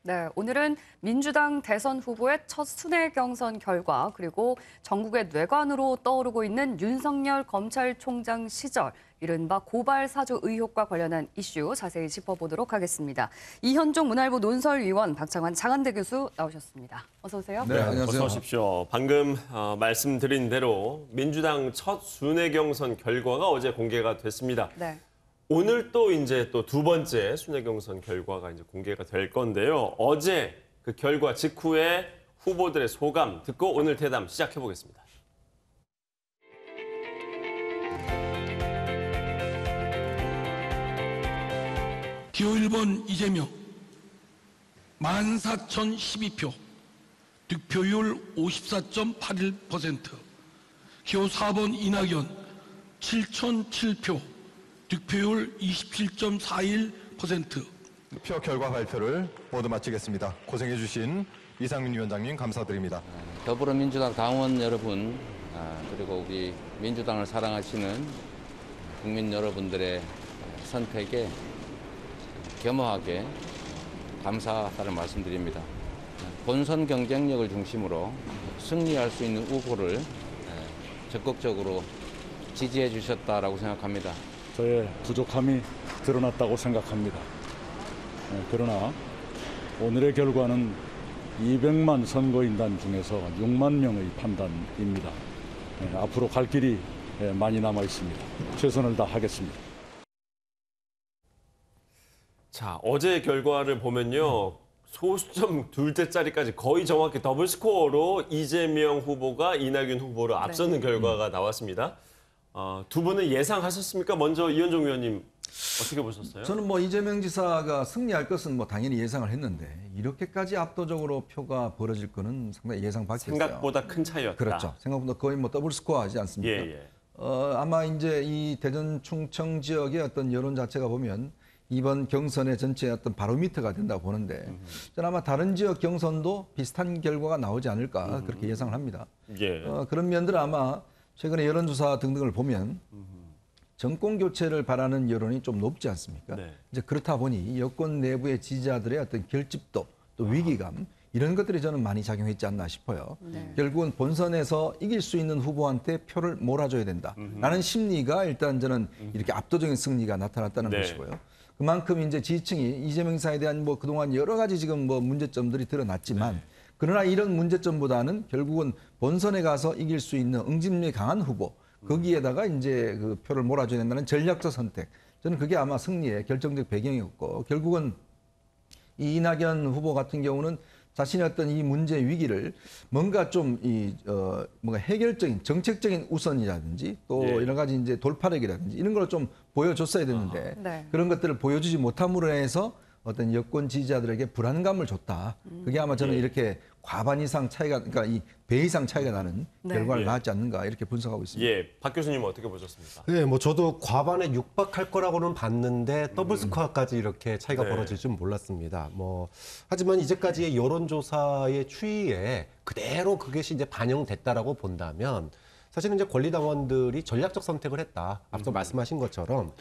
네, 오늘은 민주당 대선 후보의 첫 순회 경선 결과 그리고 전국의 뇌관으로 떠오르고 있는 윤석열 검찰총장 시절 이른바 고발 사주 의혹과 관련한 이슈 자세히 짚어보도록 하겠습니다. 이현종 문화일보 논설위원, 박창환 장한대 교수 나오셨습니다. 어서 오세요. 네, 안녕하세요. 어서 오십시오. 방금 말씀드린 대로 민주당 첫 순회 경선 결과가 어제 공개가 됐습니다. 네. 오늘 또 이제 또 두 번째 순회 경선 결과가 이제 공개가 될 건데요. 어제 그 결과 직후에 후보들의 소감 듣고 오늘 대담 시작해 보겠습니다. 기호 1번 이재명 14,012표, 득표율 54.81%. 기호 4번 이낙연 7,007표, 득표율 27.41%. 표 결과 발표를 모두 마치겠습니다. 고생해 주신 이상민 위원장님 감사드립니다. 더불어민주당 당원 여러분, 그리고 우리 민주당을 사랑하시는 국민 여러분들의 선택에 겸허하게 감사하다는 말씀드립니다. 본선 경쟁력을 중심으로 승리할 수 있는 후보를 적극적으로 지지해 주셨다라고 생각합니다. 저의 부족함이 드러났다고 생각합니다. 그러나 오늘의 결과는 200만 선거인단 중에서 6만 명의 판단입니다. 앞으로 갈 길이 많이 남아 있습니다. 최선을 다하겠습니다. 자, 어제 결과를 보면요. 소수점 둘째짜리까지 거의 정확히 더블 스코어로 이재명 후보가 이낙연 후보를 앞서는 결과가 나왔습니다. 두 분은 예상하셨습니까? 먼저 이현종 의원님 어떻게 보셨어요? 저는 이재명 지사가 승리할 것은 당연히 예상을 했는데 이렇게까지 압도적으로 표가 벌어질 거는 상당히 예상 밖이었어요. 생각보다 큰 차이였다. 그렇죠. 생각보다 거의 더블 스코어 하지 않습니까? 예. 아마 이제 이 대전 충청 지역의 어떤 여론 자체가 보면 이번 경선의 전체 어떤 바로미터가 된다고 보는데 저는 아마 다른 지역 경선도 비슷한 결과가 나오지 않을까 그렇게 예상을 합니다. 예. 그런 면들은 아마 최근에 여론조사 등등을 보면 정권 교체를 바라는 여론이 좀 높지 않습니까? 네. 이제 그렇다 보니 여권 내부의 지지자들의 어떤 결집도 또 위기감 이런 것들이 저는 많이 작용했지 않나 싶어요. 결국은 본선에서 이길 수 있는 후보한테 표를 몰아줘야 된다라는 심리가 일단 저는 이렇게 압도적인 승리가 나타났다는 네. 것이고요. 그만큼 이제 지지층이 이재명 지사에 대한 그동안 여러 가지 지금 문제점들이 드러났지만 그러나 이런 문제점보다는 결국은 본선에 가서 이길 수 있는 응집력이 강한 후보 거기에다가 이제 그 표를 몰아줘야 된다는 전략적 선택. 저는 그게 아마 승리의 결정적 배경이었고 결국은 이 이낙연 후보 같은 경우는 자신의 어떤 이 문제 위기를 뭔가 좀 뭔가 해결적인 정책적인 우선이라든지 또 여러 가지 이제 돌파력이라든지 이런 걸 좀 보여줬어야 되는데 네. 그런 것들을 보여주지 못함으로 해서 어떤 여권 지지자들에게 불안감을 줬다. 그게 아마 저는 이렇게 과반 이상 차이가, 그러니까 이 배 이상 차이가 나는 결과를 낳았지 않는가 이렇게 분석하고 있습니다. 예, 박 교수님은 어떻게 보셨습니까? 네, 저도 과반에 육박할 거라고는 봤는데 더블 스코어까지 이렇게 차이가 벌어질 줄 몰랐습니다. 하지만 이제까지의 여론조사의 추이에 그대로 그것이 이제 반영됐다라고 본다면 사실은 이제 권리당원들이 전략적 선택을 했다. 앞서 말씀하신 것처럼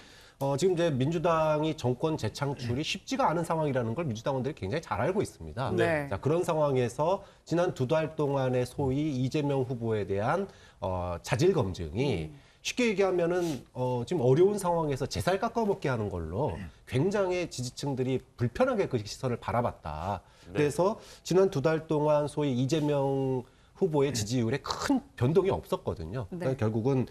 지금 이제 민주당이 정권 재창출이 쉽지가 않은 상황이라는 걸 민주당원들이 굉장히 잘 알고 있습니다. 네. 자, 그런 상황에서 지난 2달 동안의 소위 이재명 후보에 대한 자질 검증이 쉽게 얘기하면은 지금 어려운 상황에서 제살 깎아먹게 하는 걸로 굉장히 지지층들이 불편하게 그 시선을 바라봤다. 그래서 지난 2달 동안 소위 이재명 후보의 지지율에 큰 변동이 없었거든요. 그러니까 결국은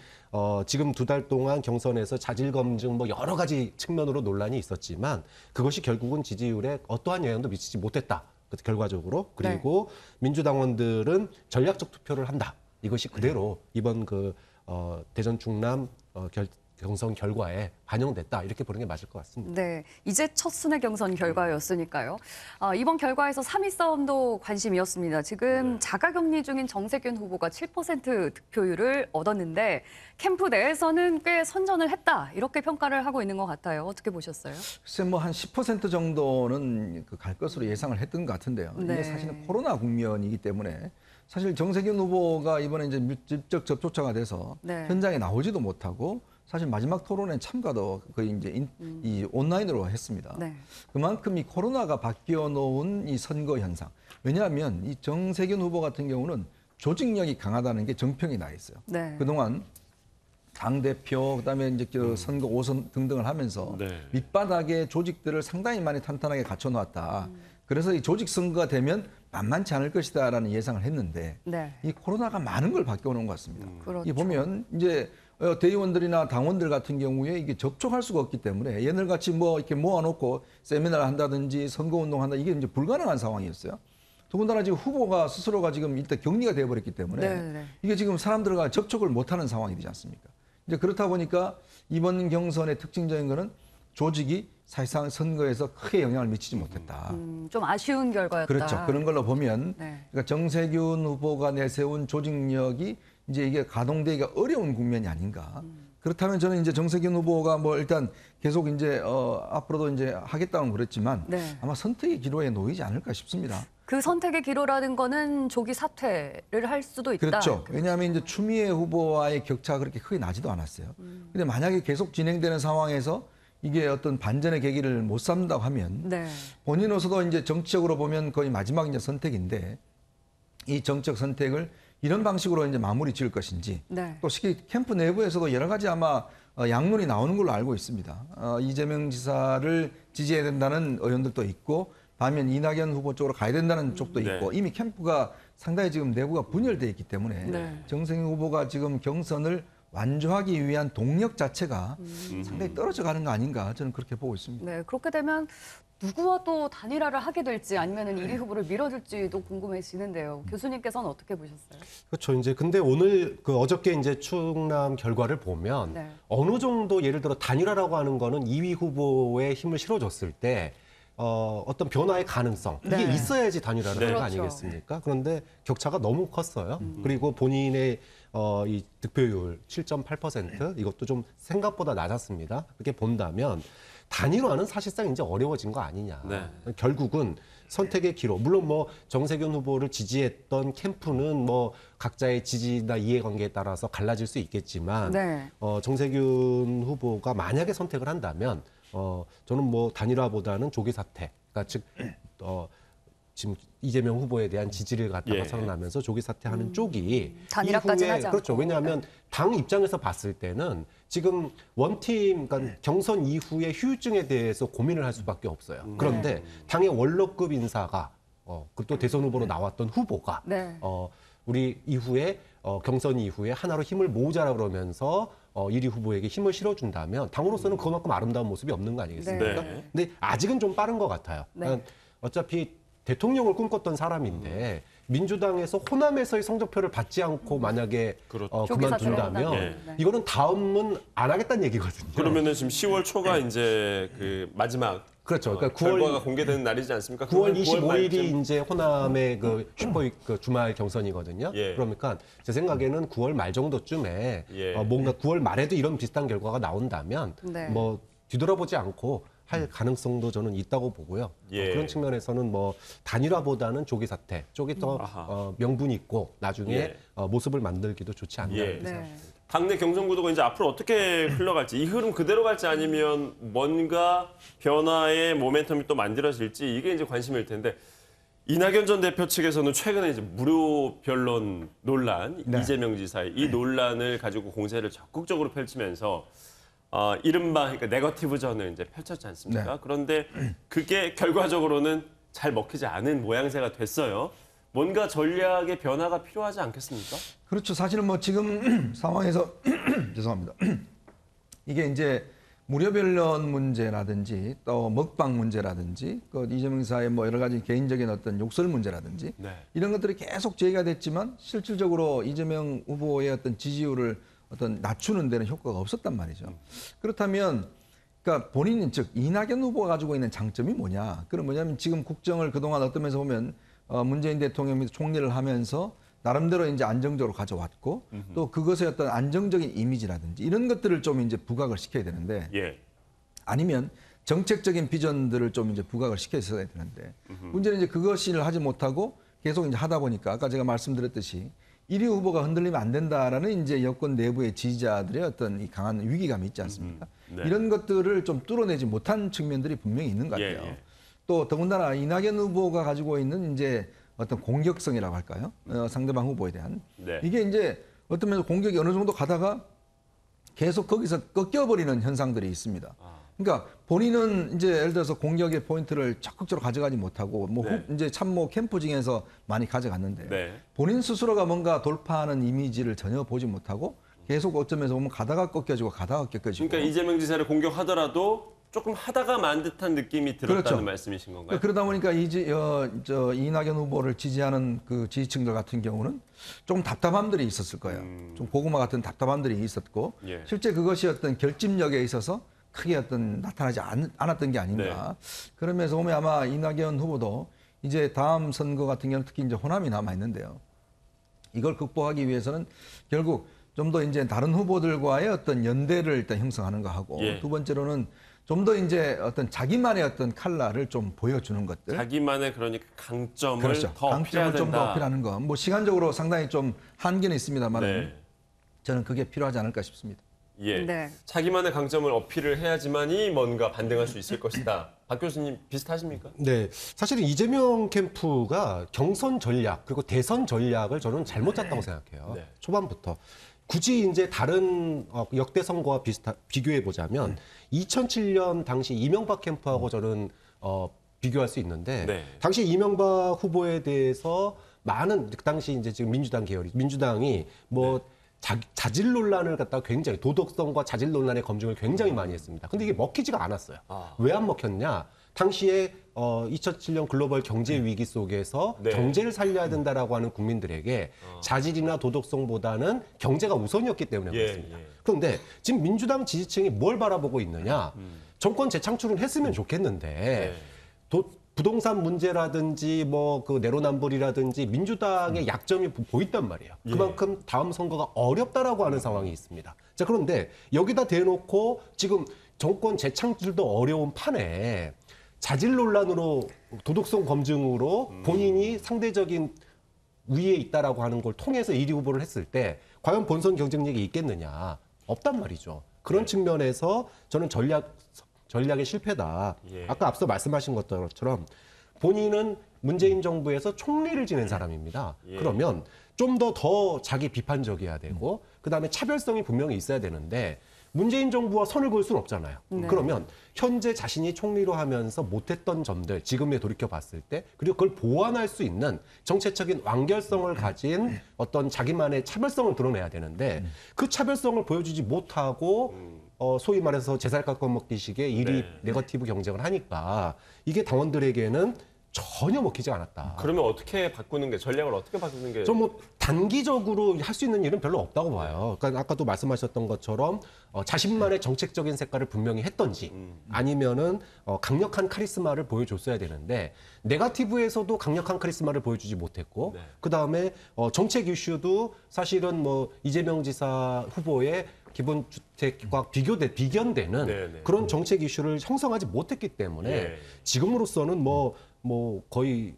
지금 2달 동안 경선에서 자질 검증 여러 가지 측면으로 논란이 있었지만 그것이 결국은 지지율에 어떠한 영향도 미치지 못했다. 결과적으로. 그리고 민주당원들은 전략적 투표를 한다. 이것이 그대로 이번 대전 충남 경선 결과에 반영됐다. 이렇게 보는 게 맞을 것 같습니다. 네, 이제 첫 순회 경선 결과였으니까요. 이번 결과에서 3위 싸움도 관심이었습니다. 지금 자가격리 중인 정세균 후보가 7% 득표율을 얻었는데 캠프 내에서는 꽤 선전을 했다. 이렇게 평가를 하고 있는 것 같아요. 어떻게 보셨어요? 글쎄 한 10% 정도는 갈 것으로 예상을 했던 것 같은데요. 네. 이게 사실은 코로나 국면이기 때문에 사실 정세균 후보가 이번에 이제 밀접 접촉자가 돼서 현장에 나오지도 못하고 사실 마지막 토론회 참가도 거의 이제 이 온라인으로 했습니다. 네. 그만큼 이 코로나가 바뀌어 놓은 이 선거 현상. 왜냐하면 이 정세균 후보 같은 경우는 조직력이 강하다는 게 정평이 나 있어요. 네. 그동안 당대표, 그다음에 이제 그 선거 5선 등등을 하면서 네. 밑바닥의 조직들을 상당히 많이 탄탄하게 갖춰놓았다. 그래서 이 조직 선거가 되면 만만치 않을 것이다라는 예상을 했는데 네. 이 코로나가 많은 걸 바뀌어놓은 것 같습니다. 그렇죠. 이 보면 이제 대의원들이나 당원들 같은 경우에 이게 접촉할 수가 없기 때문에 얘들 같이 뭐 이렇게 모아놓고 세미나를 한다든지 선거운동 한다 이게 이제 불가능한 상황이었어요. 더군다나 지금 후보가 스스로가 지금 일단 격리가 되어버렸기 때문에 네. 이게 지금 사람들과 접촉을 못하는 상황이 되지 않습니까? 이제 그렇다 보니까 이번 경선의 특징적인 거는 조직이 사실상 선거에서 크게 영향을 미치지 못했다. 좀 아쉬운 결과였다. 그렇죠. 그런 걸로 보면 네. 그러니까 정세균 후보가 내세운 조직력이 이제 이게 가동되기가 어려운 국면이 아닌가. 그렇다면 저는 이제 정세균 후보가 뭐 일단 계속 이제 앞으로도 이제 하겠다고 그랬지만 네. 아마 선택의 기로에 놓이지 않을까 싶습니다. 그 선택의 기로라는 거는 조기 사퇴를 할 수도 있다. 그렇죠. 왜냐하면 이제 추미애 후보와의 격차가 그렇게 크게 나지도 않았어요. 근데 만약에 계속 진행되는 상황에서 이게 어떤 반전의 계기를 못 삼는다고 하면 네. 본인으로서도 이제 정치적으로 보면 거의 마지막 이제 선택인데 이 정책 선택을 이런 방식으로 이제 마무리 지을 것인지 네. 또 특히 캠프 내부에서도 여러 가지 아마 양론이 나오는 걸로 알고 있습니다. 이재명 지사를 지지해야 된다는 의원들도 있고 반면 이낙연 후보 쪽으로 가야 된다는 쪽도 있고 네. 이미 캠프가 상당히 지금 내부가 분열되어 있기 때문에 네. 정세균 후보가 지금 경선을 완주하기 위한 동력 자체가 상당히 떨어져 가는 거 아닌가 저는 그렇게 보고 있습니다. 네, 그렇게 되면 누구와 또 단일화를 하게 될지 아니면 네. 1위 후보를 밀어줄지도 궁금해지는데요. 교수님께서는 어떻게 보셨어요? 그렇죠. 이제 근데 오늘 그 어저께 이제 충남 결과를 보면 네. 어느 정도 예를 들어 단일화라고 하는 거는 2위 후보에 힘을 실어줬을 때 어떤 변화의 가능성 이게 네. 있어야지 단일화를 하는 거 그렇죠. 아니겠습니까? 그런데 격차가 너무 컸어요. 그리고 본인의 이 득표율 7.8% 이것도 좀 생각보다 낮았습니다. 그렇게 본다면 단일화는 사실상 이제 어려워진 거 아니냐. 네. 결국은 선택의 기로. 물론 뭐 정세균 후보를 지지했던 캠프는 뭐 각자의 지지나 이해관계에 따라서 갈라질 수 있겠지만 네. 정세균 후보가 만약에 선택을 한다면 저는 뭐 단일화보다는 조기 사퇴. 그러니까 즉 지금 이재명 후보에 대한 지지를 갖다가 예. 선언하면서 조기 사퇴하는 쪽이 단일화까지는 이후에 하지 않고. 그렇죠. 왜냐하면 당 입장에서 봤을 때는 지금 원팀 그러니까 경선 이후의 휴유증에 대해서 고민을 할 수밖에 없어요. 그런데 당의 원로급 인사가 또 대선 후보로 나왔던 후보가 네. 우리 이후에 경선 이후에 하나로 힘을 모으자라 그러면서 1위 후보에게 힘을 실어준다면 당으로서는 그만큼 아름다운 모습이 없는 거 아니겠습니까? 네. 근데 아직은 좀 빠른 것 같아요. 네. 그러니까 어차피 대통령을 꿈꿨던 사람인데 민주당에서 호남에서의 성적표를 받지 않고 만약에 그렇죠. 조기 사퇴를 그만둔다면 한다면, 네. 이거는 다음은 안 하겠다는 얘기거든요. 그러면은 지금 10월 초가 이제 그 마지막 그렇죠. 그러니까 9월 결과가 공개되는 날이지 않습니까? 9월 그러면 25일이 말쯤? 이제 호남의 그 슈퍼 그 주말 경선이거든요. 예. 그러니까 제 생각에는 9월 말 정도쯤에 예. 뭔가 9월 말에도 이런 비슷한 결과가 나온다면 네. 뭐 뒤돌아보지 않고 할 가능성도 저는 있다고 보고요. 예. 그런 측면에서는 뭐 단일화보다는 조기 사퇴 쪽이 더 아하. 명분이 있고 나중에 예. 모습을 만들기도 좋지 않나 예. 이렇게 네. 생각합니다. 당내 경선 구도가 이제 앞으로 어떻게 흘러갈지 이 흐름 그대로 갈지 아니면 뭔가 변화의 모멘텀이 또 만들어질지 이게 이제 관심일 텐데 이낙연 전 대표 측에서는 최근에 이제 무료 변론 논란 네. 이재명 지사의 이 논란을 가지고 공세를 적극적으로 펼치면서 이른바 그러니까 네거티브전을 이제 펼쳤지 않습니까? 네. 그런데 그게 결과적으로는 잘 먹히지 않은 모양새가 됐어요. 뭔가 전략의 변화가 필요하지 않겠습니까? 그렇죠. 사실은 뭐 지금 상황에서 죄송합니다. 이게 이제 무료 변론 문제라든지 또 먹방 문제라든지 그 이재명 지사의 뭐 여러 가지 개인적인 어떤 욕설 문제라든지 네. 이런 것들이 계속 제기가 됐지만 실질적으로 이재명 후보의 어떤 지지율을 어떤 낮추는 데는 효과가 없었단 말이죠. 그렇다면 그러니까 본인 즉 이낙연 후보가 가지고 있는 장점이 뭐냐? 그럼 뭐냐면 지금 국정을 그동안 어떤 면에서 보면 문재인 대통령이 총리를 하면서 나름대로 이제 안정적으로 가져왔고 또 그것의 어떤 안정적인 이미지라든지 이런 것들을 좀 이제 부각을 시켜야 되는데 예. 아니면 정책적인 비전들을 좀 이제 부각을 시켜야 되는데 문제는 이제 그것을 하지 못하고 계속 이제 하다 보니까 아까 제가 말씀드렸듯이 1위 후보가 흔들리면 안 된다라는 이제 여권 내부의 지지자들의 어떤 이 강한 위기감이 있지 않습니까? 네. 이런 것들을 좀 뚫어내지 못한 측면들이 분명히 있는 것 같아요. 예. 또 더군다나 이낙연 후보가 가지고 있는 이제 어떤 공격성이라고 할까요? 상대방 후보에 대한 네. 이게 이제 어떤 면에서 공격이 어느 정도 가다가 계속 거기서 꺾여버리는 현상들이 있습니다. 그러니까 본인은 이제 예를 들어서 공격의 포인트를 적극적으로 가져가지 못하고 뭐 네. 이제 참모 캠프 중에서 많이 가져갔는데 네. 본인 스스로가 뭔가 돌파하는 이미지를 전혀 보지 못하고 계속 어쩌면서 보면 가다가 꺾여지고 가다가 꺾여지고. 그러니까 이재명 지사를 공격하더라도 조금 하다가 만 듯한 느낌이 들었다는 그렇죠. 말씀이신 건가요? 그러다 보니까 이낙연 후보를 지지하는 그 지지층들 같은 경우는 좀 답답함들이 있었을 거예요. 좀 고구마 같은 답답함들이 있었고 예. 실제 그것이 어떤 결집력에 있어서 크게 어떤 나타나지 않았던 게 아닌가. 그러면서 보면 아마 이낙연 후보도 이제 다음 선거 같은 경우는 특히 이제 호남이 남아 있는데요. 이걸 극복하기 위해서는 결국 좀 더 이제 다른 후보들과의 어떤 연대를 일단 형성하는 거 하고 예. 두 번째로는 좀 더 이제 어떤 자기만의 어떤 칼날을 좀 보여주는 것들. 자기만의 그러니까 강점을 그렇죠. 더 어필해야 강점을 좀 더 된다. 어필하는 거. 뭐 시간적으로 상당히 좀 한계는 있습니다만 네. 저는 그게 필요하지 않을까 싶습니다. 예. 네. 자기만의 강점을 어필을 해야지만이 뭔가 반등할 수 있을 것이다. 박 교수님 비슷하십니까? 네, 사실은 이재명 캠프가 경선 전략 그리고 대선 전략을 저는 잘못 짰다고 생각해요. 네. 초반부터. 굳이 이제 다른 역대 선거와 비교해 보자면 2007년 당시 이명박 캠프하고 저는 비교할 수 있는데 네. 당시 이명박 후보에 대해서 많은 그 당시 이제 지금 민주당이 뭐 자질 논란을 갖다가 굉장히 도덕성과 자질 논란의 검증을 굉장히 많이 했습니다. 근데 이게 먹히지가 않았어요. 왜 안 먹혔냐? 당시에 2007년 글로벌 경제 위기 속에서 네. 경제를 살려야 된다라고 하는 국민들에게 자질이나 도덕성보다는 경제가 우선이었기 때문에 예, 그렇습니다. 예. 그런데 지금 민주당 지지층이 뭘 바라보고 있느냐? 정권 재창출은 했으면 좋겠는데 네. 부동산 문제라든지 뭐 그 내로남불이라든지 민주당의 약점이 보인단 말이에요. 그만큼 다음 선거가 어렵다라고 하는 상황이 있습니다. 자, 그런데 여기다 대놓고 지금 정권 재창출도 어려운 판에 자질 논란으로 도덕성 검증으로 본인이 상대적인 위에 있다라고 하는 걸 통해서 1위 후보를 했을 때 과연 본선 경쟁력이 있겠느냐? 없단 말이죠. 그런 측면에서 저는 전략의 실패다. 예. 아까 앞서 말씀하신 것처럼 본인은 문재인 정부에서 총리를 지낸 사람입니다. 예. 그러면 좀 더 자기 비판적이어야 되고 그다음에 차별성이 분명히 있어야 되는데 문재인 정부와 선을 그을 수는 없잖아요. 네. 그러면 현재 자신이 총리로 하면서 못했던 점들 지금에 돌이켜 봤을 때 그리고 그걸 보완할 수 있는 정책적인 완결성을 가진 어떤 자기만의 차별성을 드러내야 되는데 그 차별성을 보여주지 못하고 소위 말해서 제살 깎아먹기식의 1위 네거티브 경쟁을 하니까 이게 당원들에게는 전혀 먹히지 않았다. 그러면 어떻게 바꾸는 게 전략을 어떻게 바꾸는 게 좀 뭐 단기적으로 할 수 있는 일은 별로 없다고 봐요. 그러니까 아까도 말씀하셨던 것처럼 자신만의 정책적인 색깔을 분명히 했던지 아니면은 강력한 카리스마를 보여줬어야 되는데 네거티브에서도 강력한 카리스마를 보여주지 못했고 그 다음에 정책 이슈도 사실은 뭐 이재명 지사 후보의 기본주택과 비견되는 네네. 그런 정책 이슈를 형성하지 못했기 때문에 예. 지금으로서는 뭐 거의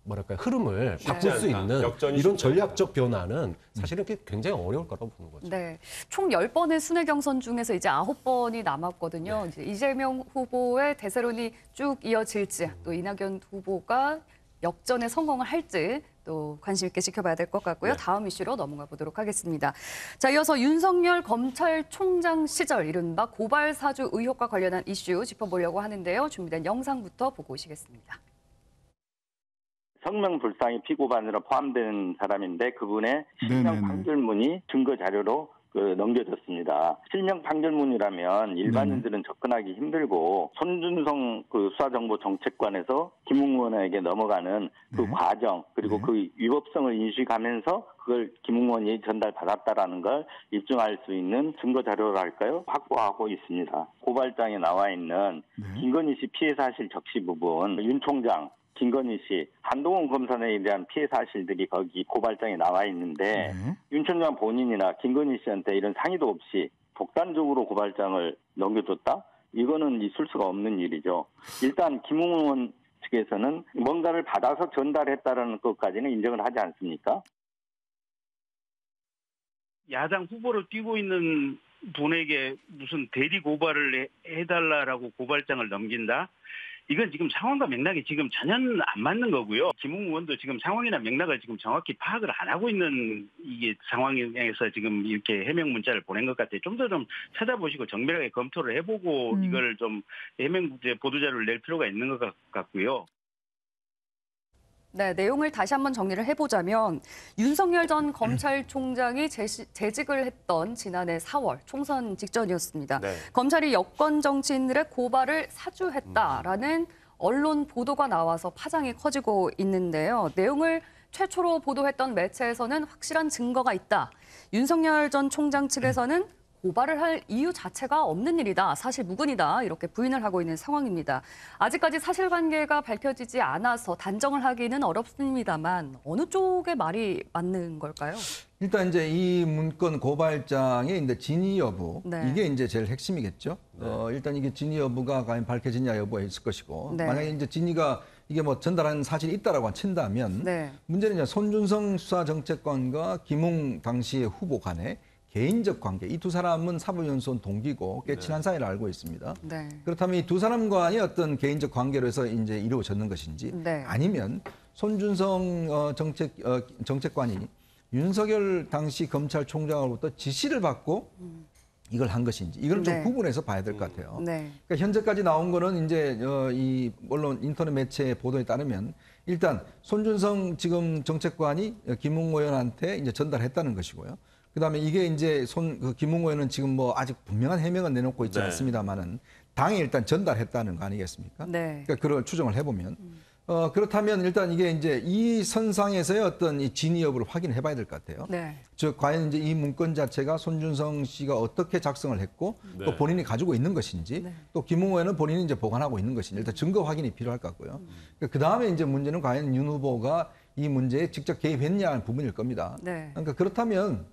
뭐랄까요 흐름을 바꿀 수 않다. 있는 역전이 이런 쉽지 전략적 변화는 사실은 굉장히 어려울 거라고 보는 거죠. 네. 총 10번의 순회 경선 중에서 이제 9번이 남았거든요. 이제 이재명 후보의 대세론이 쭉 이어질지 또 이낙연 후보가 역전에 성공을 할지 또 관심 있게 지켜봐야 될 것 같고요. 다음 이슈로 넘어가 보도록 하겠습니다. 자, 이어서 윤석열 검찰총장 시절 이른바 고발 사주 의혹과 관련한 이슈 짚어보려고 하는데요. 준비된 영상부터 보고 오시겠습니다. 성명불상이 피고반으로 포함된 사람인데 그분의 실명 판결문이 증거 자료로 넘겨졌습니다. 실명 판결문이라면 일반인들은 접근하기 힘들고 손준성 수사정보정책관에서 김웅 의원에게 넘어가는 그 과정 그리고 그 위법성을 인식하면서 그걸 김웅 의원이 전달받았다라는 걸 입증할 수 있는 증거 자료랄까요? 확보하고 있습니다. 고발장에 나와 있는 김건희 씨 피해 사실 적시 부분, 윤 총장 김건희 씨, 한동훈 검사에 대한 피해 사실들이 거기 고발장에 나와 있는데 윤 총장 본인이나 김건희 씨한테 이런 상의도 없이 독단적으로 고발장을 넘겨줬다? 이거는 있을 수가 없는 일이죠. 일단 김웅 의원 측에서는 뭔가를 받아서 전달했다는 것까지는 인정을 하지 않습니까? 야당 후보로 뛰고 있는 분에게 무슨 대리 고발을 해달라라고 고발장을 넘긴다? 이건 지금 상황과 맥락이 지금 전혀 안 맞는 거고요. 김웅 의원도 지금 상황이나 맥락을 지금 정확히 파악을 안 하고 있는 이게 상황에서 지금 이렇게 해명 문자를 보낸 것 같아요. 좀 더 좀 찾아보시고 정밀하게 검토를 해보고 이걸 좀 해명 보도자료를 낼 필요가 있는 것 같고요. 네, 내용을 다시 한번 정리를 해보자면 윤석열 전 검찰총장이 재직을 했던 지난해 4월 총선 직전이었습니다. 네. 검찰이 여권 정치인들의 고발을 사주했다라는 언론 보도가 나와서 파장이 커지고 있는데요. 내용을 최초로 보도했던 매체에서는 확실한 증거가 있다. 윤석열 전 총장 측에서는 고발을 할 이유 자체가 없는 일이다. 사실 무근이다. 이렇게 부인을 하고 있는 상황입니다. 아직까지 사실관계가 밝혀지지 않아서 단정을 하기는 어렵습니다만 어느 쪽의 말이 맞는 걸까요? 일단 이제 이 문건 고발장의 이제 진위 여부 네. 이게 이제 제일 핵심이겠죠. 일단 이게 진위 여부가 과연 밝혀지냐 여부가 있을 것이고 네. 만약에 이제 진위가 이게 뭐 전달한 사실이 있다라고 친다면 네. 문제는 이제 손준성 수사정책관과 김웅 당시의 후보 간의 개인적 관계, 이 두 사람은 사법연수원 동기고 꽤 친한 사이를 알고 있습니다. 네. 그렇다면 이 두 사람 간의 어떤 개인적 관계로 해서 이제 이루어졌는 것인지 네. 아니면 손준성 정책관이 윤석열 당시 검찰총장으로부터 지시를 받고 이걸 한 것인지 이걸 좀 네. 구분해서 봐야 될 것 같아요. 네. 그러니까 현재까지 나온 거는 이제 이 언론 인터넷 매체 보도에 따르면 일단 손준성 지금 정책관이 김웅 의원한테 이제 전달했다는 것이고요. 그다음에 이게 이제 김웅 의원은 지금 뭐 아직 분명한 해명은 내놓고 있지 네. 않습니다만은 당에 일단 전달했다는 거 아니겠습니까? 네. 그러니까 그걸 추정을 해보면 그렇다면 일단 이게 이제 이 선상에서의 어떤 이 진위 여부를 확인해 봐야 될 것 같아요. 네. 즉 과연 이제 이 문건 자체가 손준성 씨가 어떻게 작성을 했고 네. 또 본인이 가지고 있는 것인지 네. 또 김웅 의원은 본인이 이제 보관하고 있는 것인지 일단 증거 확인이 필요할 것 같고요. 그 다음에 이제 문제는 과연 윤 후보가 이 문제에 직접 개입했냐 하는 부분일 겁니다. 네. 그러니까 그렇다면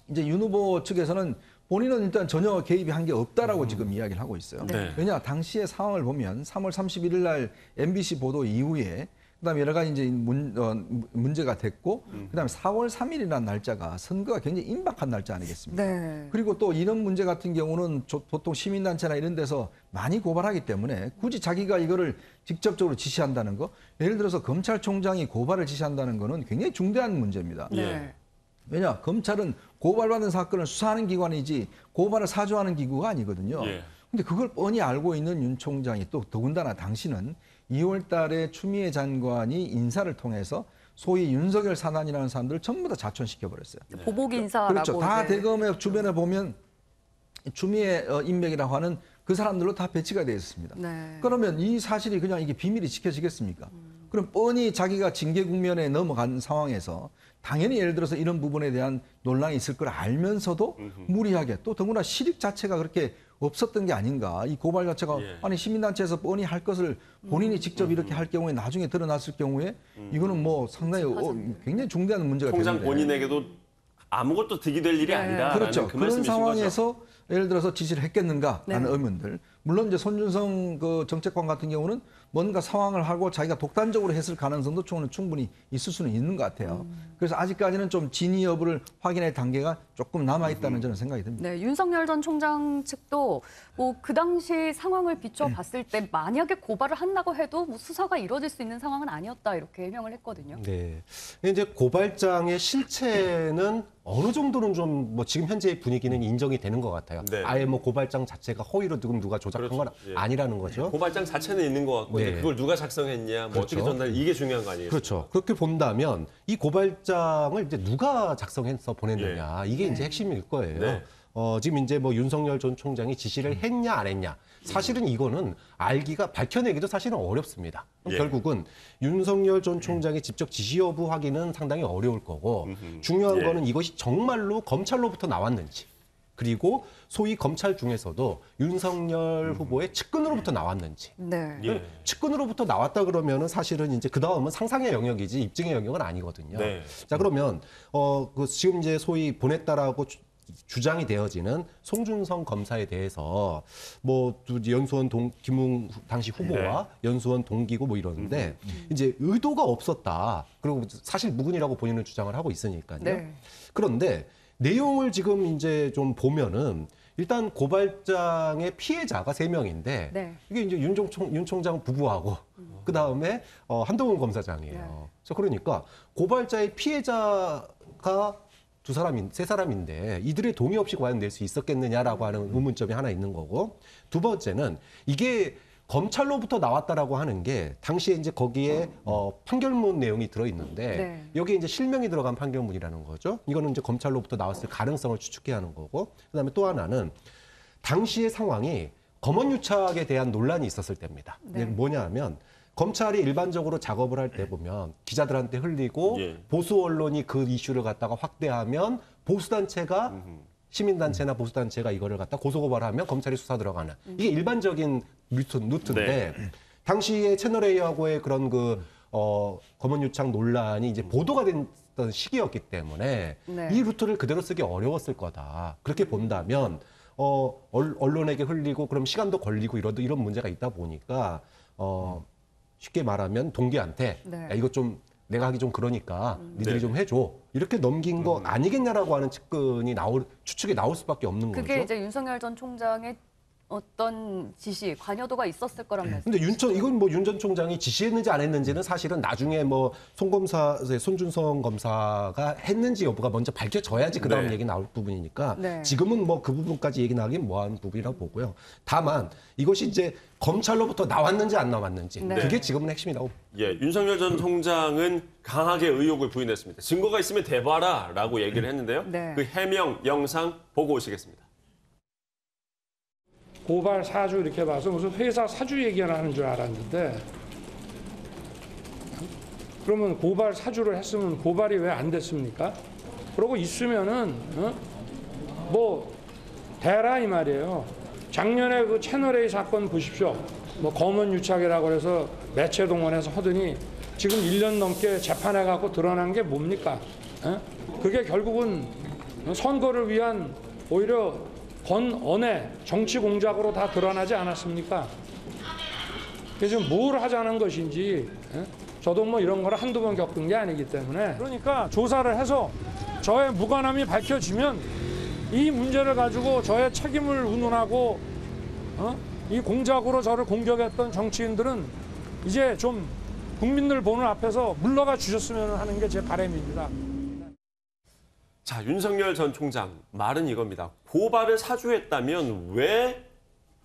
이제 윤 후보 측에서는 본인은 일단 전혀 개입이 한 게 없다라고 지금 이야기를 하고 있어요. 네. 왜냐 당시의 상황을 보면 3월 31일 날 MBC 보도 이후에 그다음에 여러 가지 이제 문제가 됐고 그다음에 4월 3일이라는 날짜가 선거가 굉장히 임박한 날짜 아니겠습니까? 네. 그리고 또 이런 문제 같은 경우는 보통 시민단체나 이런 데서 많이 고발하기 때문에 굳이 자기가 이거를 직접적으로 지시한다는 거 예를 들어서 검찰총장이 고발을 지시한다는 거는 굉장히 중대한 문제입니다. 네. 왜냐 검찰은 고발받은 사건을 수사하는 기관이지 고발을 사주하는 기구가 아니거든요. 예. 근데 그걸 뻔히 알고 있는 윤 총장이 또 더군다나 당시는 2월 달에 추미애 장관이 인사를 통해서 소위 윤석열 산안이라는 사람들을 전부 다 자천시켜 버렸어요. 보복 인사라고. 그렇죠. 다 이제. 대검의 주변에 보면 추미애 인맥이라고 하는 그 사람들로 다 배치가 되어 있습니다. 네. 그러면 이 사실이 그냥 이게 비밀이 지켜지겠습니까? 그럼 뻔히 자기가 징계 국면에 넘어간 상황에서 당연히 예를 들어서 이런 부분에 대한 논란이 있을 걸 알면서도 무리하게 또 더구나 실익 자체가 그렇게 없었던 게 아닌가. 이 고발 자체가 예. 아니 시민단체에서 뻔히 할 것을 본인이 직접 이렇게 할 경우에 나중에 드러났을 경우에 이거는 뭐 상당히 굉장히 중대한 문제가 총장 되는데. 본인에게도 아무것도 득이 될 일이 아니다. 그렇죠. 그 그런 말씀이신 상황에서 예를 들어서 지시를 했겠는가라는 네. 의문들. 물론 이제 손준성 그 정책관 같은 경우는 뭔가 상황을 하고 자기가 독단적으로 했을 가능성도 충분히 있을 수는 있는 것 같아요. 그래서 아직까지는 좀 진위 여부를 확인할 단계가 조금 남아 있다는 저는 생각이 듭니다. 네, 윤석열 전 총장 측도 뭐 그 당시 상황을 비춰봤을 때 만약에 고발을 한다고 해도 뭐 수사가 이루어질 수 있는 상황은 아니었다 이렇게 해명을 했거든요. 네. 이제 고발장의 실체는 어느 정도는 좀 뭐 지금 현재의 분위기는 인정이 되는 것 같아요. 네. 아예 뭐 고발장 자체가 허위로 지금 누가 조작한 건 그렇죠. 예. 아니라는 거죠. 고발장 자체는 있는 것 같고 네. 이제 그걸 누가 작성했냐, 뭐 그렇죠. 어떻게 전달 이게 중요한 거 아니겠어요? 그렇죠. 그렇게 본다면 이 고발장을 이제 누가 작성해서 보냈느냐 이게 이제 핵심일 거예요. 네. 지금 이제 뭐 윤석열 전 총장이 지시를 했냐 안 했냐 사실은 이거는 알기가 밝혀내기도 사실은 어렵습니다. 예. 결국은 윤석열 전 총장의 직접 지시 여부 확인은 상당히 어려울 거고 중요한 예. 거는 이것이 정말로 검찰로부터 나왔는지 그리고 소위 검찰 중에서도 윤석열 후보의 측근으로부터 나왔는지 네. 예. 측근으로부터 나왔다 그러면은 사실은 이제 그 다음은 상상의 영역이지 입증의 영역은 아니거든요. 네. 자 그러면 그 지금 이제 소위 보냈다라고 주장이 되어지는 송준성 검사에 대해서 뭐 연수원 김웅 당시 후보와 연수원 동기고 뭐 이러는데 이제 의도가 없었다. 그리고 사실 무근이라고 본인은 주장을 하고 있으니까요. 네. 그런데 내용을 지금 이제 좀 보면은 일단 고발장의 피해자가 3명인데 네. 이게 이제 윤 총장 부부하고 그 다음에 한동훈 검사장이에요. 네. 그래서 그러니까 고발자의 피해자가 3사람인데 이들의 동의 없이 과연 낼 수 있었겠느냐라고 하는 의문점이 하나 있는 거고, 두 번째는 이게 검찰로부터 나왔다라고 하는 게 당시에 이제 거기에 판결문 내용이 들어있는데 네. 여기에 이제 실명이 들어간 판결문이라는 거죠. 이거는 이제 검찰로부터 나왔을 가능성을 추측해야 하는 거고, 그다음에 또 하나는 당시의 상황이 검언유착에 대한 논란이 있었을 때입니다. 네. 이게 뭐냐 하면 검찰이 일반적으로 작업을 할 때 보면 기자들한테 흘리고 예. 보수 언론이 그 이슈를 갖다가 확대하면 보수단체가 시민단체나 보수단체가 이거를 갖다 고소고발하면 검찰이 수사 들어가는, 이게 일반적인 루트인데 네. 당시에 채널A하고의 그런 검언유착 논란이 이제 보도가 됐던 시기였기 때문에 네. 이 루트를 그대로 쓰기 어려웠을 거다. 그렇게 본다면 언론에게 흘리고 그럼 시간도 걸리고 이런 문제가 있다 보니까 쉽게 말하면 동기한테 네. 야, 이거 좀 내가 하기 좀 그러니까 니들이 네. 좀 해줘. 이렇게 넘긴 거 아니겠냐라고 하는 추측이 나올 수밖에 없는 그게 거죠. 이제 윤석열 전 총장의 어떤 지시, 관여도가 있었을 거란 말씀. 근데 이건 뭐 윤 전 총장이 지시했는지 안 했는지는 사실은 나중에 뭐 손준성 검사가 했는지 여부가 먼저 밝혀져야지 그 다음 네. 얘기 나올 부분이니까 네. 지금은 뭐 그 부분까지 얘기 나가긴 뭐한 부분이라고 보고요. 다만 이것이 이제 검찰로부터 나왔는지 안 나왔는지 네. 그게 지금은 핵심이라고. 예, 윤석열 전 총장은 강하게 의혹을 부인했습니다. 증거가 있으면 대봐라라고 얘기를 했는데요. 네. 그 해명 영상 보고 오시겠습니다. 고발 사주 이렇게 봐서 무슨 회사 사주 얘기를 하는 줄 알았는데, 그러면 고발 사주를 했으면 고발이 왜 안 됐습니까? 그러고 있으면은 뭐 대라 이 말이에요. 작년에 그 채널A 사건 보십시오. 뭐 검언유착이라고 해서 매체 동원해서 하더니 지금 1년 넘게 재판해 갖고 드러난 게 뭡니까? 그게 결국은 선거를 위한 오히려 건언의 정치 공작으로 다 드러나지 않았습니까? 그래서 뭘 하자는 것인지, 저도 뭐 이런 거를 한두 번 겪은 게 아니기 때문에, 그러니까 조사를 해서 저의 무관함이 밝혀지면 이 문제를 가지고 저의 책임을 운운하고 이 공작으로 저를 공격했던 정치인들은 이제 좀 국민들 보는 앞에서 물러가 주셨으면 하는 게 제 바람입니다. 자, 윤석열 전 총장 말은 이겁니다. 고발을 사주했다면 왜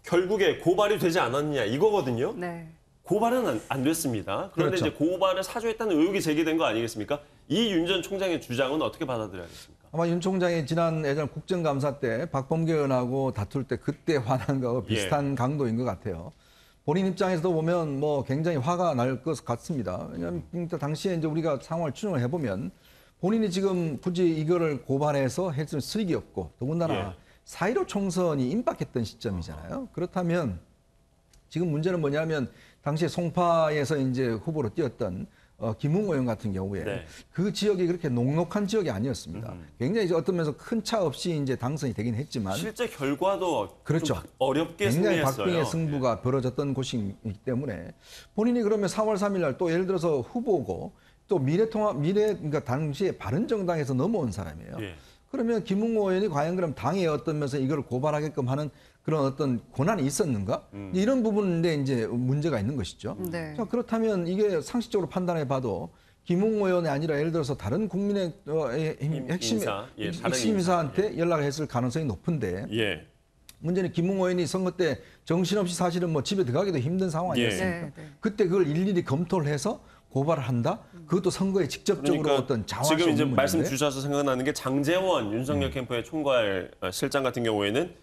결국에 고발이 되지 않았느냐 이거거든요. 네. 고발은 안 됐습니다. 그런데 그렇죠. 이제 고발을 사주했다는 의혹이 제기된 거 아니겠습니까? 이 윤 전 총장의 주장은 어떻게 받아들여야겠습니까? 아마 윤 총장이 지난 예전 국정감사 때 박범계 의원하고 다툴 때 그때 화난 거하고 비슷한 강도인 것 같아요. 본인 입장에서도 보면 뭐 굉장히 화가 날 것 같습니다. 왜냐하면 당시에 이제 우리가 상황을 추정을 해보면 본인이 지금 굳이 이거를 고발해서 했을 수익이 없고, 더군다나 4.15 총선이 임박했던 시점이잖아요. 그렇다면 지금 문제는 뭐냐면 당시에 송파에서 이제 후보로 뛰었던 김웅 의원 같은 경우에 네. 그 지역이 그렇게 녹록한 지역이 아니었습니다. 굉장히 이제 어떤 면에서 큰 차 없이 이제 당선이 되긴 했지만 실제 결과도 그렇죠. 좀 어렵게 굉장히 승리했어요. 박빙의 승부가 벌어졌던 곳이기 때문에 본인이 그러면 4월 3일 날 또 예를 들어서 후보고 또 그러니까 당시에 바른정당에서 넘어온 사람이에요. 예. 그러면 김웅 의원이 과연 그럼 당의 어떤 면에서 이걸 고발하게끔 하는 그런 어떤 권한이 있었는가? 이런 부분인데 이제 문제가 있는 것이죠. 네. 자, 그렇다면 이게 상식적으로 판단해 봐도 김웅 의원이 아니라 예를 들어서 다른 국민의힘 핵심 인사, 예, 다른 핵심 인사한테 인사, 연락을 했을 가능성이 높은데 예. 문제는 김웅 의원이 선거 때 정신없이 사실은 뭐 집에 들어가기도 힘든 상황 아니었습니까? 네, 네. 그때 그걸 일일이 검토를 해서 고발을 한다? 그것도 선거에 직접적으로 그러니까 어떤 자화시 지금 이제 없는 말씀 문제인데? 주셔서 생각나는 게 장제원 윤석열 캠프의 총괄 실장 같은 경우에는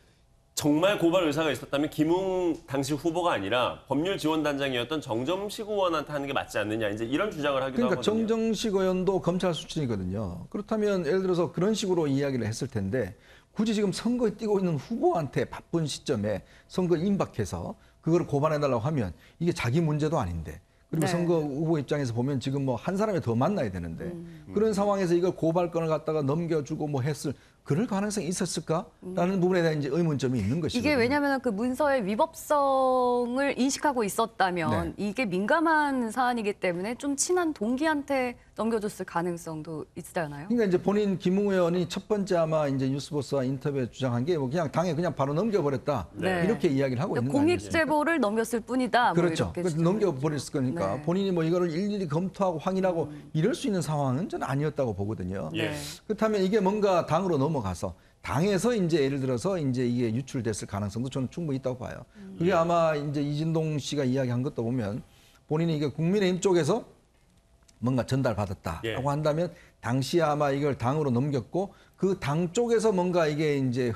정말 고발 의사가 있었다면 김웅 당시 후보가 아니라 법률지원단장이었던 정점식 의원한테 하는 게 맞지 않느냐 이제 이런 주장을 하기도 그러니까 하거든요. 정정식 의원도 검찰 수준이거든요. 그렇다면 예를 들어서 그런 식으로 이야기를 했을 텐데 굳이 지금 선거에 뛰고 있는 후보한테 바쁜 시점에 선거 임박해서 그걸 고발해달라고 하면 이게 자기 문제도 아닌데, 그리고 네. 선거 후보 입장에서 보면 지금 뭐 한 사람이 더 만나야 되는데 그런 상황에서 이걸 고발건을 갖다가 넘겨주고 뭐 했을 그럴 가능성이 있었을까라는 부분에 대한 이제 의문점이 있는 것이죠. 이게 왜냐하면 그 문서의 위법성을 인식하고 있었다면 이게 민감한 사안이기 때문에 좀 친한 동기한테 넘겨줬을 가능성도 있잖아요. 그러니까 이제 본인 김웅 의원이 첫 번째 아마 이제 뉴스버스와 인터뷰에 주장한 게 뭐 그냥 당에 그냥 바로 넘겨버렸다 이렇게 이야기를 하고 있는 거예요. 공익 제보를 넘겼을 뿐이다. 그렇죠. 뭐 이렇게 그래서 넘겨버렸을 거니까 본인이 뭐 이거를 일일이 검토하고 확인하고 이럴 수 있는 상황은 저는 아니었다고 보거든요. 그렇다면 이게 뭔가 당으로 넘어가서 당에서 이제 예를 들어서 이제 이게 유출됐을 가능성도 저는 충분히 있다고 봐요. 그게 아마 이제 이진동 씨가 이야기한 것도 보면 본인이 이게 국민의힘 쪽에서 뭔가 전달받았다라고 한다면 당시에 아마 이걸 당으로 넘겼고 그 당 쪽에서 뭔가 이게 이제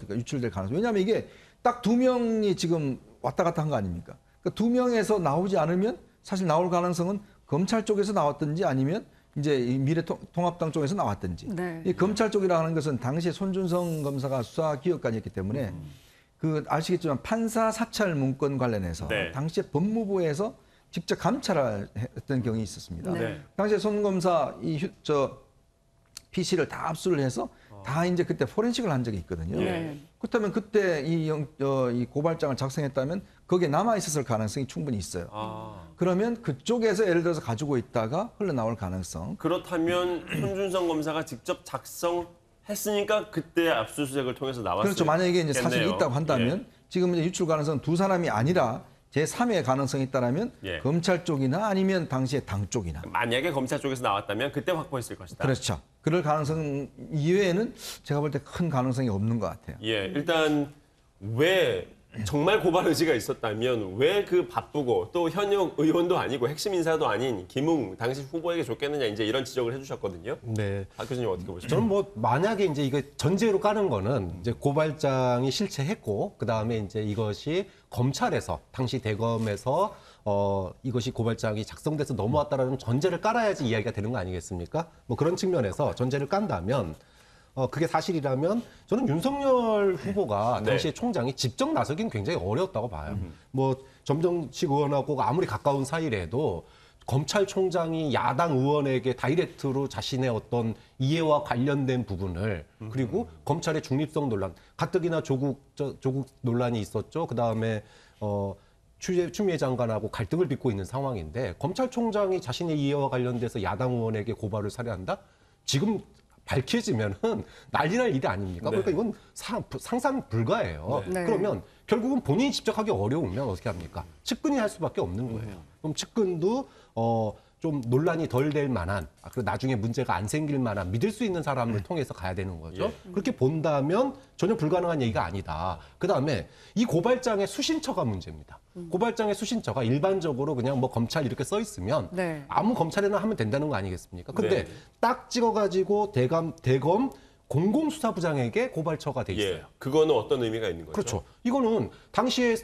유출될 가능성. 왜냐하면 이게 딱 2명이 지금 왔다 갔다 한 거 아닙니까? 그러니까 2명에서 나오지 않으면 사실 나올 가능성은 검찰 쪽에서 나왔든지 아니면 이제 미래통합당 쪽에서 나왔든지. 이 검찰 쪽이라는 것은 당시에 손준성 검사가 수사 기억까지 했기 때문에 그 아시겠지만 판사 사찰 문건 관련해서 당시에 법무부에서 직접 감찰을 했던 경이 있었습니다. 당시에 손 검사 PC를 다 압수를 해서 다 이제 그때 포렌식을 한 적이 있거든요. 그렇다면 그때 이 고발장을 작성했다면 거기에 남아 있었을 가능성이 충분히 있어요. 그러면 그쪽에서 예를 들어서 가지고 있다가 흘러나올 가능성. 그렇다면 손준성 검사가 직접 작성했으니까 그때 압수수색을 통해서 나왔어요. 그렇죠. 만약에 이게 이제 사실이 있다고 한다면 지금 이제 유출 가능성은 두 사람이 아니라 제3의 가능성이 있다라면 검찰 쪽이나 아니면 당시에 당 쪽이나. 만약에 검찰 쪽에서 나왔다면 그때 확보했을 것이다. 그렇죠. 그럴 가능성 이외에는 제가 볼 때 큰 가능성이 없는 것 같아요. 일단 왜 정말 고발 의지가 있었다면 왜 그 바쁘고 또 현역 의원도 아니고 핵심 인사도 아닌 김웅 당시 후보에게 줬겠느냐 이제 이런 지적을 해주셨거든요. 네. 박 교수님 어떻게 보시죠? 저는 뭐 만약에 이제 이거 전제로 까는 거는 이제 고발장이 실체했고 그 다음에 이제 이것이 검찰에서 당시 대검에서 이것이 고발장이 작성돼서 넘어왔다라는 전제를 깔아야지 이야기가 되는 거 아니겠습니까? 뭐 그런 측면에서 전제를 깐다면. 그게 사실이라면 저는 윤석열 후보가 당시에 총장이 직접 나서긴 굉장히 어려웠다고 봐요. 뭐 점정식 의원하고 아무리 가까운 사이라도 검찰총장이 야당 의원에게 다이렉트로 자신의 어떤 이해와 관련된 부분을 그리고 검찰의 중립성 논란, 가뜩이나 조국 논란이 있었죠. 그 다음에 추미애 장관하고 갈등을 빚고 있는 상황인데 검찰총장이 자신의 이해와 관련돼서 야당 의원에게 고발을 살해한다? 지금 밝혀지면은 난리 날 일이 아닙니까? 그러니까 이건 상상 불가예요. 그러면 결국은 본인이 직접 하기 어려우면 어떻게 합니까? 측근이 할 수밖에 없는 거예요. 그럼 측근도 좀 논란이 덜 될 만한, 그리고 나중에 문제가 안 생길 만한 믿을 수 있는 사람을 통해서 가야 되는 거죠. 그렇게 본다면 전혀 불가능한 얘기가 아니다. 그다음에 이 고발장의 수신처가 문제입니다. 고발장의 수신처가 일반적으로 그냥 뭐 검찰 이렇게 써 있으면 아무 검찰이나 하면 된다는 거 아니겠습니까? 근데 딱 찍어가지고 대검 공공수사부장에게 고발처가 돼 있어요. 그거는 어떤 의미가 있는 거죠? 그렇죠. 이거는 당시에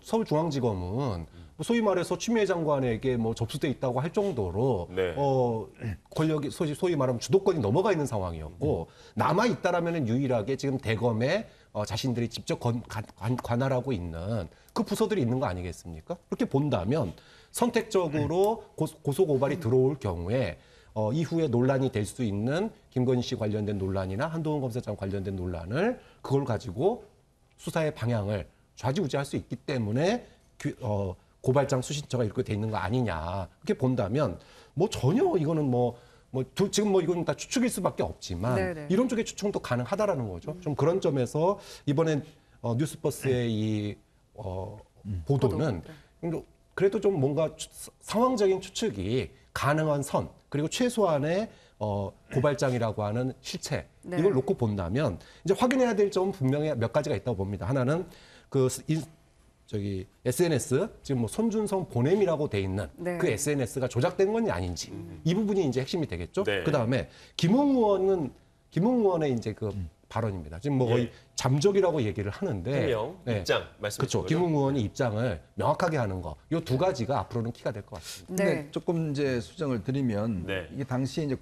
서울중앙지검은 소위 말해서 추미애 장관에게 뭐 접수돼 있다고 할 정도로 권력이 소위 말하면 주도권이 넘어가 있는 상황이었고 남아 있다라면은 유일하게 지금 대검에 자신들이 직접 관할하고 있는 그 부서들이 있는 거 아니겠습니까? 그렇게 본다면 선택적으로 고소 고발이 들어올 경우에 이후에 논란이 될 수 있는 김건희 씨 관련된 논란이나 한동훈 검사장 관련된 논란을 그걸 가지고 수사의 방향을 좌지우지할 수 있기 때문에 고발장 수신처가 이렇게 돼 있는 거 아니냐. 그렇게 본다면 뭐 전혀 이거는 지금 이건 다 추측일 수밖에 없지만 이런 쪽의 추측도 가능하다라는 거죠. 좀 그런 점에서 이번엔 뉴스버스의 이 보도는 그래도 좀 뭔가 상황적인 추측이 가능한 선 그리고 최소한의 고발장이라고 하는 실체 이걸 놓고 본다면 이제 확인해야 될 점은 분명히 몇 가지가 있다고 봅니다. 하나는 SNS 지금 손준성 보냄이라고 돼 있는 그 SNS가 조작된 건지 아닌지 이 부분이 이제 핵심이 되겠죠. 그 다음에 김웅 의원의 이제 그 발언입니다. 지금 거의 잠적이라고 얘기를 하는데 해명, 입장 말씀하신 그렇죠. 김웅 의원이 입장을 명확하게 하는 거, 이 두 가지가 앞으로는 키가 될 것 같습니다. 근데 조금 이제 수정을 드리면 이게 당시에 이제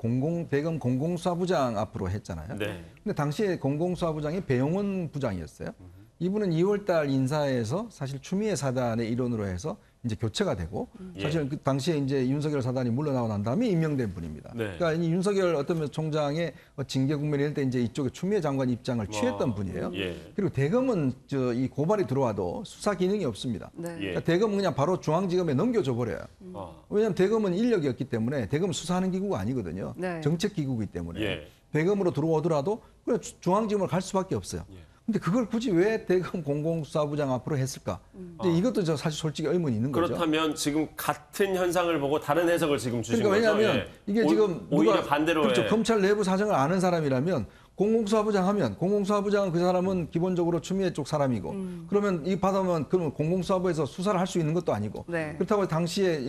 대검 공공수사부장 앞으로 했잖아요. 근데 당시에 공공수사부장이 배용원 부장이었어요. 이분은 2월달 인사에서 사실 추미애 사단의 일원으로 해서 이제 교체가 되고 예. 사실은 그 당시에 이제 윤석열 사단이 물러나고 난 다음에 임명된 분입니다. 네. 그러니까 이 윤석열 어떤 총장의 징계 국면이 될 때 이제 이쪽에 추미애 장관 입장을 취했던 분이에요. 예. 그리고 대검은 이 고발이 들어와도 수사 기능이 없습니다. 네. 예. 그러니까 대검은 그냥 바로 중앙지검에 넘겨줘 버려요. 왜냐하면 대검은 인력이 없기 때문에 대검은 수사하는 기구가 아니거든요. 네. 정책 기구이기 때문에 예. 대검으로 들어오더라도 그냥 중앙지검을 갈 수밖에 없어요. 근데 그걸 굳이 왜 대검 공공수사부장 앞으로 했을까? 근데 이것도 저 사실 솔직히 의문이 있는 거죠. 그렇다면 지금 같은 현상을 보고 다른 해석을 지금 주신 그러니까 거죠? 왜냐하면 예. 이게 지금 오히려 누가 반대로 그렇죠. 예. 검찰 내부 사정을 아는 사람이라면 공공수사부장 하면 공공수사부장은 그 사람은 기본적으로 추미애 쪽 사람이고 그러면 이 받으면 그러면 공공수사부에서 수사를 할 수 있는 것도 아니고 네. 그렇다고 당시에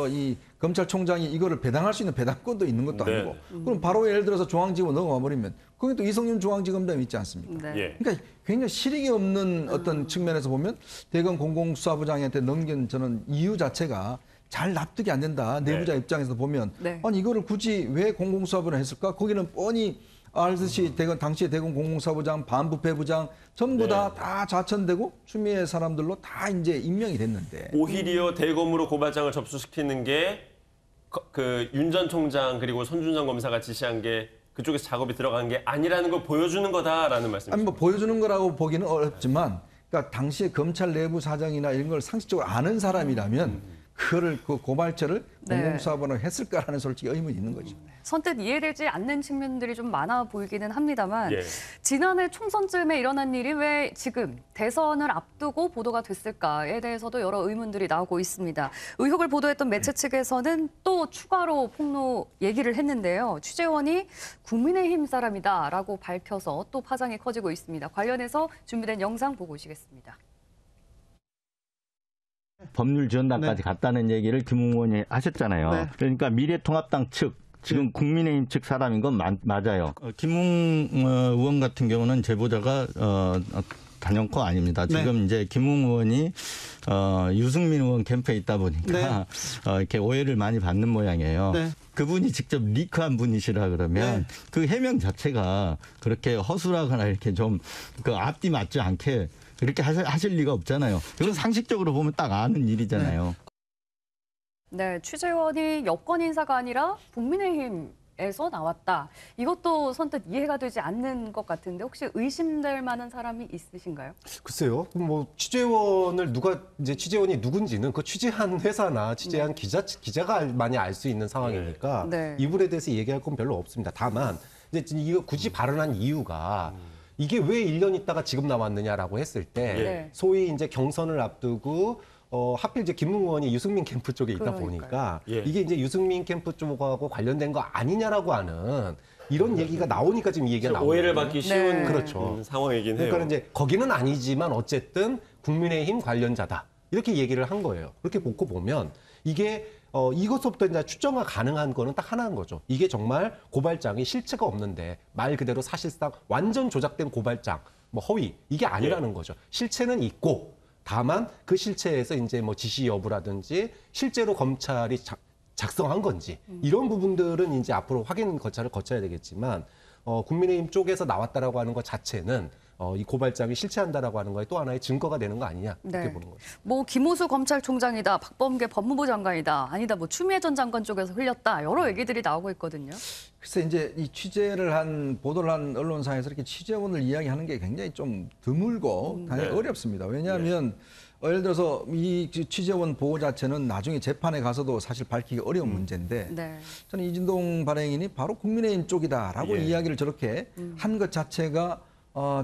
이 검찰총장이 이거를 배당할 수 있는 배당권도 있는 것도 네. 아니고 그럼 바로 예를 들어서 중앙지검 넘어가 버리면 거기 또 이성윤 중앙지검장이 있지 않습니까? 네. 예. 그러니까 굉장히 실익이 없는 어떤 측면에서 보면 대검 공공수사부장한테 넘긴 저는 이유 자체가 잘 납득이 안 된다. 내부자 입장에서 보면 네. 아니 이거를 굳이 왜 공공수사부를 했을까? 거기는 뻔히 알듯이 당시에 대검 공공수사부장, 반부패부장 전부 다 좌천되고 추미애 사람들로 다 이제 임명이 됐는데 오히려 대검으로 고발장을 접수시키는 게 그 윤 전 총장 그리고 손준성 검사가 지시한 게 그쪽에서 작업이 들어간 게 아니라는 걸 보여주는 거다라는 말씀이시죠? 아니 뭐 보여주는 거라고 보기는 어렵지만 그러니까 당시에 검찰 내부 사정이나 이런 걸 상식적으로 아는 사람이라면 그거를 그 고발처를 네. 공공수사부로 했을까라는 솔직히 의문이 있는 거죠. 선뜻 이해되지 않는 측면들이 좀 많아 보이기는 합니다만 예. 지난해 총선쯤에 일어난 일이 왜 지금 대선을 앞두고 보도가 됐을까에 대해서도 여러 의문들이 나오고 있습니다. 의혹을 보도했던 매체 측에서는 또 추가로 폭로 얘기를 했는데요. 취재원이 국민의힘 사람이다라고 밝혀서 또 파장이 커지고 있습니다. 관련해서 준비된 영상 보고 오시겠습니다. 법률지원단까지 갔다는 얘기를 김웅 의원이 하셨잖아요. 그러니까 미래통합당 측, 지금 국민의힘 측 사람인 건 맞아요. 김웅 의원 같은 경우는 제보자가 단연코 아닙니다. 지금 이제 김웅 의원이 유승민 의원 캠프에 있다 보니까 이렇게 오해를 많이 받는 모양이에요. 그분이 직접 리크한 분이시라 그러면 그 해명 자체가 그렇게 허술하거나 이렇게 좀 그 앞뒤 맞지 않게 그렇게 하실 리가 없잖아요. 그건 상식적으로 보면 딱 아는 일이잖아요. 네, 취재원이 여권 인사가 아니라 국민의힘에서 나왔다. 이것도 선뜻 이해가 되지 않는 것 같은데 혹시 의심될 만한 사람이 있으신가요? 글쎄요. 뭐 취재원을 이제 취재원이 누군지는 그 취재한 회사나 취재한 기자가 많이 알 수 있는 상황이니까 네. 이분에 대해서 얘기할 건 별로 없습니다. 다만 이제 이거 굳이 발언한 이유가 이게 왜 1년 있다가 지금 나왔느냐라고 했을 때 네. 소위 이제 경선을 앞두고 하필 이제 김웅 의원이 유승민 캠프 쪽에 있다 그러니까요. 보니까 예. 이게 이제 유승민 캠프 쪽하고 관련된 거 아니냐라고 하는 이런 얘기가 나오니까 지금 이 얘기가 나오는 오해를 거예요. 받기 쉬운 그렇죠. 상황이긴 해요. 그러니까 이제 거기는 아니지만 어쨌든 국민의힘 관련자다 이렇게 얘기를 한 거예요. 그렇게 놓고 보면 이게 이것부터 이제 추정이 가능한 거는 딱 하나인 거죠. 이게 정말 고발장이 실체가 없는데 말 그대로 사실상 완전 조작된 고발장, 뭐 허위 이게 아니라는 거죠. 실체는 있고 다만 그 실체에서 이제 뭐 지시 여부라든지 실제로 검찰이 작성한 건지 이런 부분들은 이제 앞으로 확인 절차를 거쳐야 되겠지만 국민의힘 쪽에서 나왔다라고 하는 것 자체는 이 고발장이 실체한다라고 하는 거에 또 하나의 증거가 되는 거 아니냐 이렇게 네. 보는 거죠. 뭐 김호수 검찰총장이다, 박범계 법무부 장관이다, 아니다 뭐 추미애 전 장관 쪽에서 흘렸다 여러 얘기들이 나오고 있거든요. 글쎄 이제 이 보도를 한 언론사에서 이렇게 취재원을 이야기하는 게 굉장히 좀 드물고 당연히 어렵습니다. 왜냐하면 예를 들어서 이 취재원 보호 자체는 나중에 재판에 가서도 사실 밝히기 어려운 문제인데 네. 저는 이진동 발행인이 바로 국민의힘 쪽이다라고 이야기를 저렇게 한 것 자체가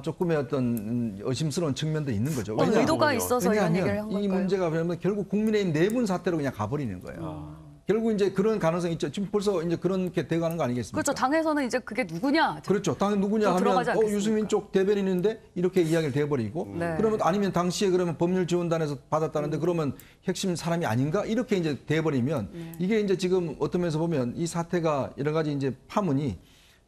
조금의 어떤 의심스러운 측면도 있는 거죠. 어떤 의도가 있어서 이런 얘기를 한 이 걸까요? 문제가 그러면 결국 국민의힘 내분 사태로 그냥 가버리는 거예요. 결국 이제 그런 가능성이 있죠. 지금 벌써 이제 그렇게 돼가는 거 아니겠습니까? 그렇죠. 당에서는 이제 그게 누구냐. 그렇죠. 당연 누구냐 또 들어가지 하면 않겠습니까? 유승민 쪽 대변인인데 이렇게 이야기를 돼버리고 네. 그러면 아니면 당시에 그러면 법률지원단에서 받았다는데 그러면 핵심 사람이 아닌가 이렇게 이제 돼버리면 이게 이제 지금 어떤 면에서 보면 이 사태가 여러 가지 이제 파문이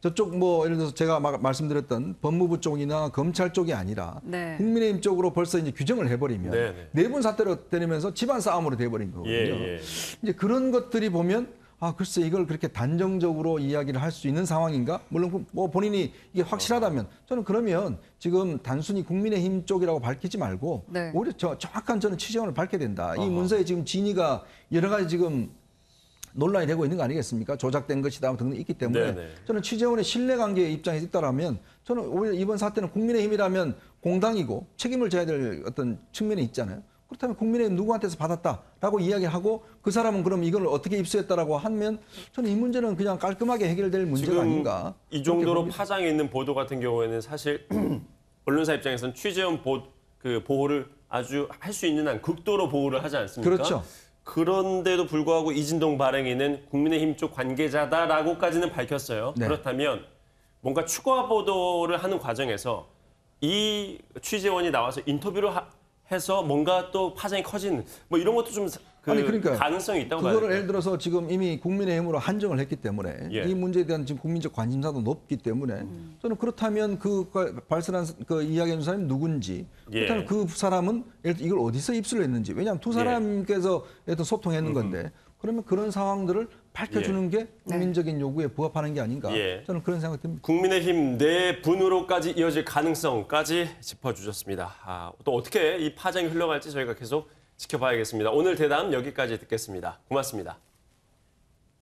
저쪽 뭐 예를 들어서 제가 말씀드렸던 법무부 쪽이나 검찰 쪽이 아니라 네. 국민의힘 쪽으로 벌써 이제 규정을 해버리면 네, 네. 내분 사태로 때리면서 집안 싸움으로 돼버린 거거든요. 예. 이제 그런 것들이 보면 글쎄 이걸 그렇게 단정적으로 이야기를 할 수 있는 상황인가? 물론 뭐 본인이 이게 확실하다면 저는 그러면 지금 단순히 국민의힘 쪽이라고 밝히지 말고 네. 오히려 정확한 저는 취재원을 밝혀야 된다. 이 문서에 지금 진위가 여러 가지 지금 논란이 되고 있는 거 아니겠습니까? 조작된 것이다 등등 있기 때문에 네네. 저는 취재원의 신뢰관계의 입장에서 있다라면 저는 오히려 이번 사태는 국민의힘이라면 공당이고 책임을 져야 될 어떤 측면이 있잖아요. 그렇다면 국민의힘 누구한테서 받았다라고 이야기하고 그 사람은 그럼 이걸 어떻게 입수했다라고 하면 저는 이 문제는 그냥 깔끔하게 해결될 문제가 지금 아닌가. 이 정도로 파장이 있는 보도 같은 경우에는 사실 언론사 입장에서는 취재원 보호를 아주 할 수 있는 한 극도로 보호를 하지 않습니까? 그렇죠. 그런데도 불구하고 이진동 발행인은 국민의힘 쪽 관계자다라고까지는 밝혔어요. 네. 그렇다면 뭔가 추가 보도를 하는 과정에서 이 취재원이 나와서 인터뷰를 해서 뭔가 또 파장이 커지는 뭐 이런 것도 좀 그러니까요. 가능성이 있다고 봐요. 그거를 예를 들어서 지금 이미 국민의힘으로 한정을 했기 때문에 예. 이 문제에 대한 지금 국민적 관심사도 높기 때문에 저는 그렇다면 그 발설한 그 이야기하는 사람이 누군지 그렇다면 예. 그 사람은 예를 들어 이걸 어디서 입수를 했는지 왜냐하면 두 사람께서 예를 들어 소통했는 건데 그러면 그런 상황들을 밝혀주는 게 국민적인 요구에 부합하는 게 아닌가 예. 저는 그런 생각이 듭니다. 국민의힘 내분으로까지 이어질 가능성까지 짚어주셨습니다. 또 어떻게 이 파장이 흘러갈지 저희가 계속 지켜봐야겠습니다. 오늘 대담 여기까지 듣겠습니다. 고맙습니다.